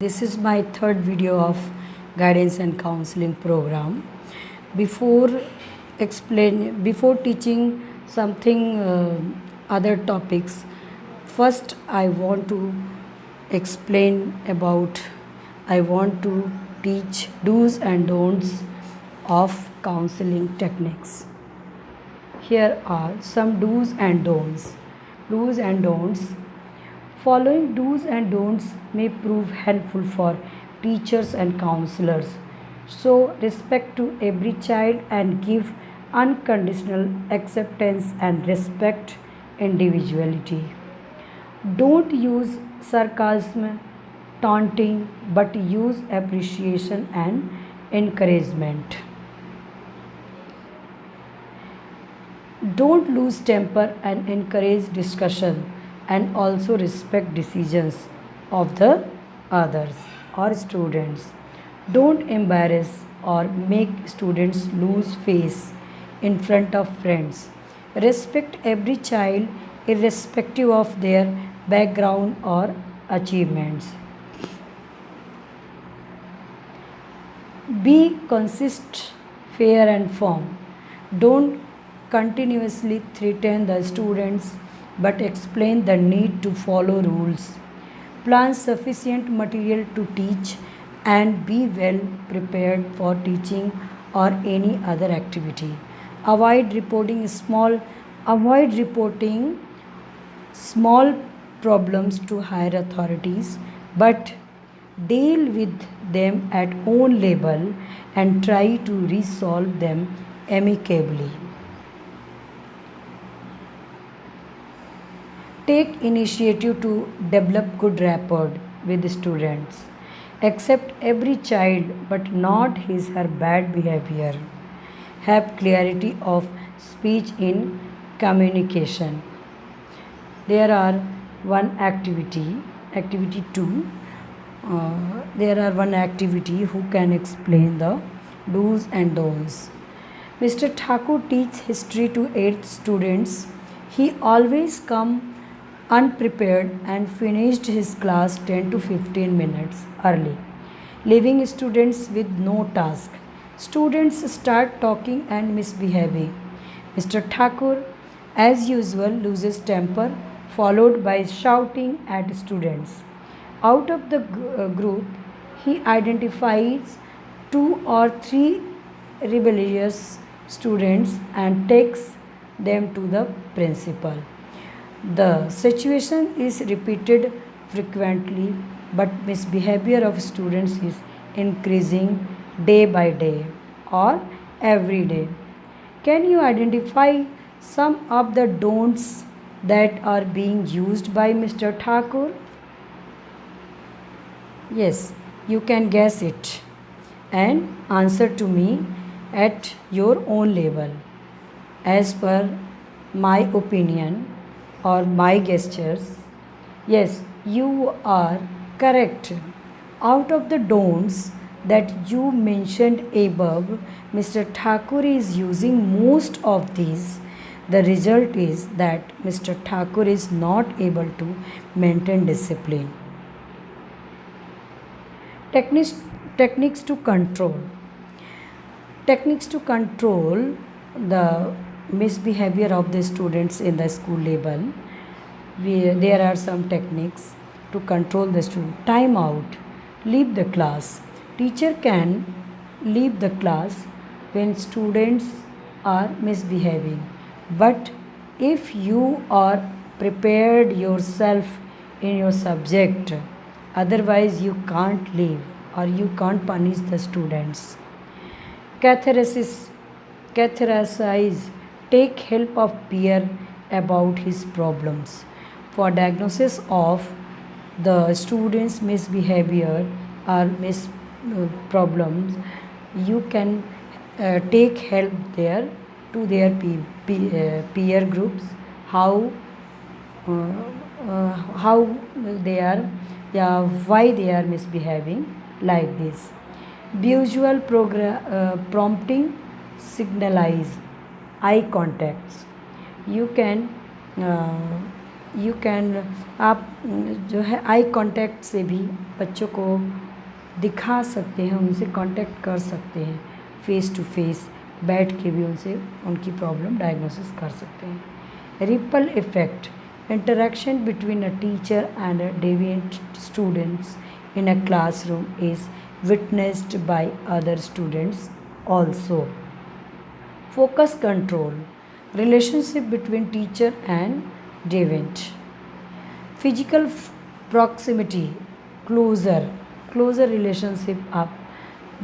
This is my third video of guidance and counseling program. Before teaching something other topics, first I want to teach do's and don'ts of counseling techniques. Here are some do's and don'ts. Do's and don'ts. Following do's and don'ts may prove helpful for teachers and counselors. So, respect to every child and give unconditional acceptance and respect individuality. Don't use sarcasm, taunting, but use appreciation and encouragement. Don't lose temper and encourage discussion, and also respect decisions of the others or students. Don't embarrass or make students lose face in front of friends. Respect every child irrespective of their background or achievements. Be consistent, fair, and firm. Don't continuously threaten the students but explain the need to follow rules. Plan sufficient material to teach and be well prepared for teaching or any other activity. Avoid reporting small problems to higher authorities, but deal with them at own level and try to resolve them amicably. Take initiative to develop good rapport with students. Accept every child but not his or her bad behavior. Have clarity of speech in communication. There are activity 2. There are one activity who can explain the do's and don'ts. Mr. Thakur teaches history to 8 students. He always come unprepared and finished his class 10 to 15 minutes early, leaving students with no task. Students start talking and misbehaving. Mr. Thakur, as usual, loses temper, followed by shouting at students. Out of the group, he identifies 2 or 3 rebellious students and takes them to the principal. The situation is repeated frequently, but misbehavior of students is increasing day by day or every day. Can you identify some of the don'ts that are being used by Mr. Thakur? Yes, you can guess it and answer to me at your own level. As per my opinion or my gestures, yes, you are correct. Out of the don'ts that you mentioned above, Mr. Thakur is using most of these. The result is that Mr. Thakur is not able to maintain discipline. Techniques, techniques to control. Techniques to control the misbehavior of the students in the school level. There are some techniques to control the student. Time out. Leave the class. Teacher can leave the class when students are misbehaving. But if you are prepared yourself in your subject, otherwise you can't leave or you can't punish the students. Catharsis, catharsis, take help of peer about his problems. For diagnosis of the students' misbehavior or problems, you can take help there to their peer groups. How they are, yeah, why they are misbehaving like this. Visual prompting, signalize eye contacts. You can you can, आप जो है eye contact से भी बच्चों को दिखा सकते हैं, उनसे कांटेक्ट कर सकते हैं, फेस टू फेस बैठ के भी उनसे उनकी प्रॉब्लम डायग्नोसिस कर सकते हैं। Ripple effect, interaction between a teacher and a deviant students in a classroom is witnessed by other students also. Focus control, relationship between teacher and deviant. Physical proximity, closer relationship आप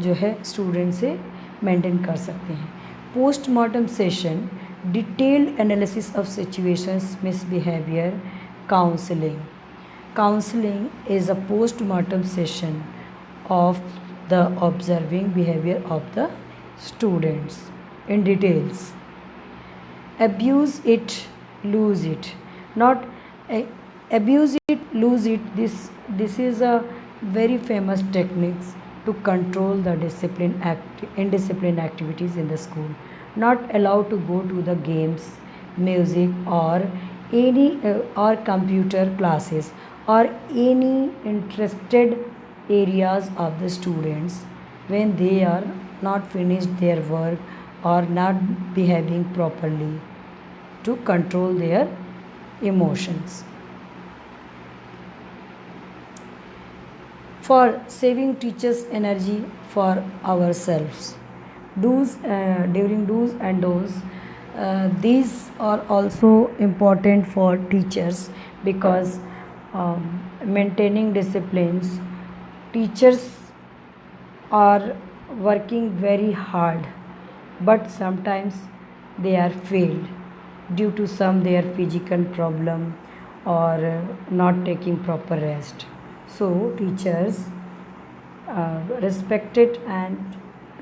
जो है student से maintain कर सकते हैं। Postmortem session, detailed analysis of situations, misbehaviour, counselling. Counselling is a postmortem session of the observing behavior of the students in details. Abuse it, lose it, not abuse it, lose it. This is a very famous techniques to control the indisciplined activities in the school. Not allowed to go to the games, music, or any or computer classes, or any interested areas of the students when they are not finished their work or not behaving properly, to control their emotions. For saving teachers energy for ourselves, during do's and don'ts, these are also important for teachers, because maintaining disciplines, teachers are working very hard, but sometimes they are failed due to some their physical problem or not taking proper rest. So teachers, respected and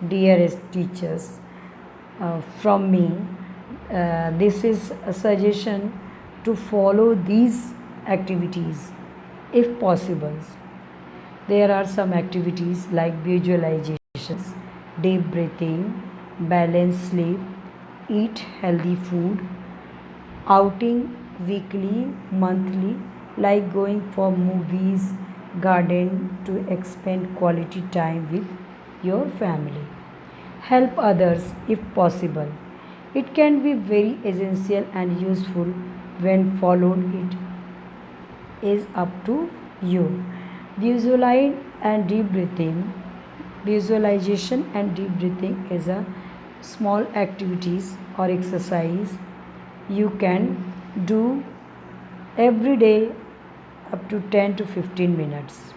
dearest teachers, from me, this is a suggestion to follow these activities if possible. There are some activities like visualizations, deep breathing, balanced sleep, eat healthy food, outing weekly, monthly, like going for movies, garden, to expend quality time with your family. Help others if possible. It can be very essential and useful when followed. It is up to you. Visualize and deep breathing. Visualization and deep breathing is a small activities or exercise you can do every day up to 10 to 15 minutes.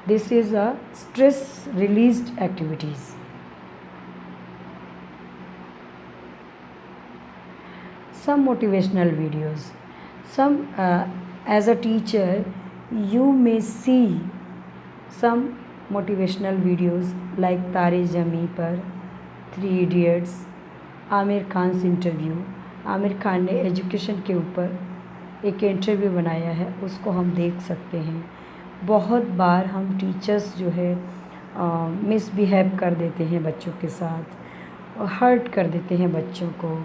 This is a stress released activities. Some motivational videos. As a teacher, you may see some motivational videos like तारे ज़मीं पर, 3 Idiots, Aamir Khan से interview. Aamir Khan ने education के ऊपर एक interview बनाया है, उसको हम देख सकते हैं। बहुत बार हम टीचर्स जो है मिसबिहेव कर देते हैं बच्चों के साथ, हर्ट कर देते हैं बच्चों को।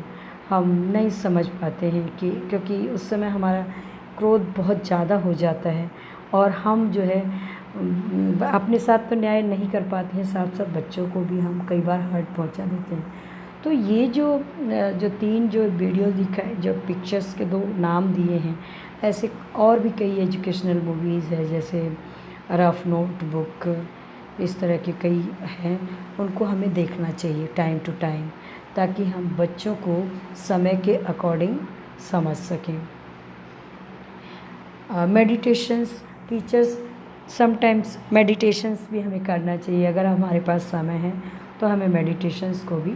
हम नहीं समझ पाते हैं कि क्योंकि उस समय हमारा क्रोध बहुत ज़्यादा हो जाता है और हम जो है अपने साथ तो न्याय नहीं कर पाते हैं, साथ साथ बच्चों को भी हम कई बार हर्ट पहुंचा देते हैं। तो ये जो 3 जो वीडियो दिखाए, जो पिक्चर्स के 2 नाम दिए हैं, ऐसे और भी कई एजुकेशनल मूवीज़ है, जैसे रफ नोटबुक, इस तरह के कई हैं। उनको हमें देखना चाहिए टाइम टू टाइम, ताकि हम बच्चों को समय के अकॉर्डिंग समझ सकें। मेडिटेशंस, टीचर्स समटाइम्स मेडिटेशंस भी हमें करना चाहिए। अगर हमारे पास समय है तो हमें मेडिटेशंस को भी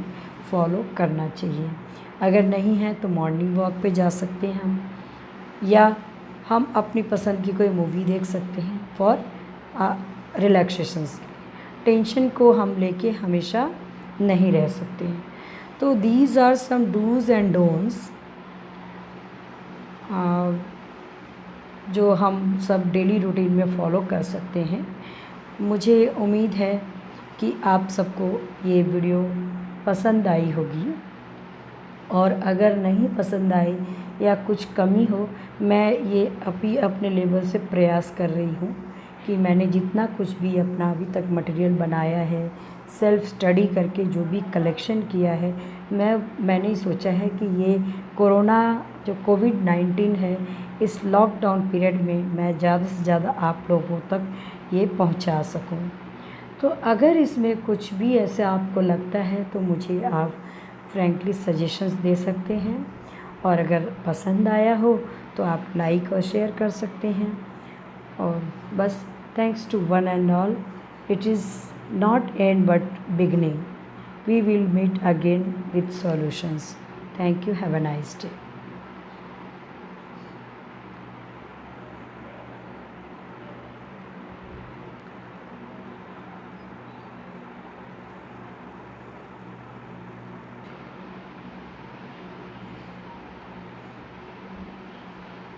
फॉलो करना चाहिए। अगर नहीं है तो मॉर्निंग वॉक पे जा सकते हैं हम, या हम अपनी पसंद की कोई मूवी देख सकते हैं फॉर रिलैक्सेशंस। टेंशन को हम लेके हमेशा नहीं रह सकते हैं। तो these are some dos and don'ts जो हम सब डेली रूटीन में फॉलो कर सकते हैं। मुझे उम्मीद है कि आप सबको ये वीडियो पसंद आई होगी, और अगर नहीं पसंद आई या कुछ कमी हो, मैं ये अभी अपने लेवल से प्रयास कर रही हूँ कि मैंने जितना कुछ भी अपना अभी तक मटेरियल बनाया है, सेल्फ स्टडी करके जो भी कलेक्शन किया है, मैंने सोचा है कि ये कोरोना जो कोविड-19 है, इस लॉकडाउन पीरियड में मैं ज़्यादा से ज़्यादा आप लोगों तक ये पहुंचा सकूं। तो अगर इसमें कुछ भी ऐसा आपको लगता है तो मुझे आप फ्रैंकली सजेशंस दे सकते हैं, और अगर पसंद आया हो तो आप लाइक और शेयर कर सकते हैं। और बस, thanks to one and all, it is not end but beginning. We will meet again with solutions. Thank you, have a nice day.